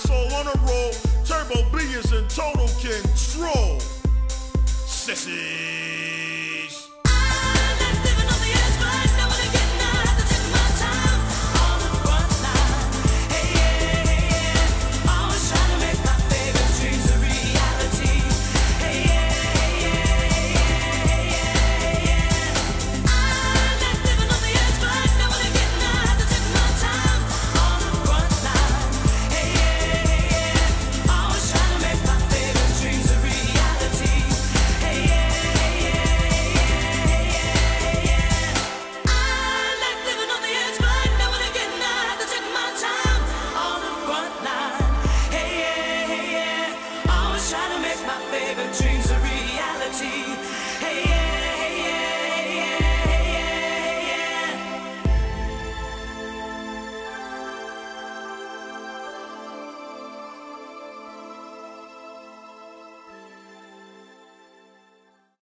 soul on a roll. Turbo B is in total control. Sissies. Living on the edge, but I know what I'm getting at. I have to take my time on the front line. Hey, yeah, hey, yeah. Always trying to make my favorite dreams a reality. Hey, yeah, hey, yeah, hey, yeah, hey, yeah. I'm living on the edge, but I know what I'm getting at. I have to take my time on the front line. Hey, yeah, hey, yeah. Always trying to make my favorite dreams a reality. Hey, yeah, hey, yeah, hey, yeah, hey, yeah. I like living on the edge, but I know what I'm getting at. I have to take my time on the front line. Hey, yeah, hey, yeah. Always trying to make my favorite dreams a reality.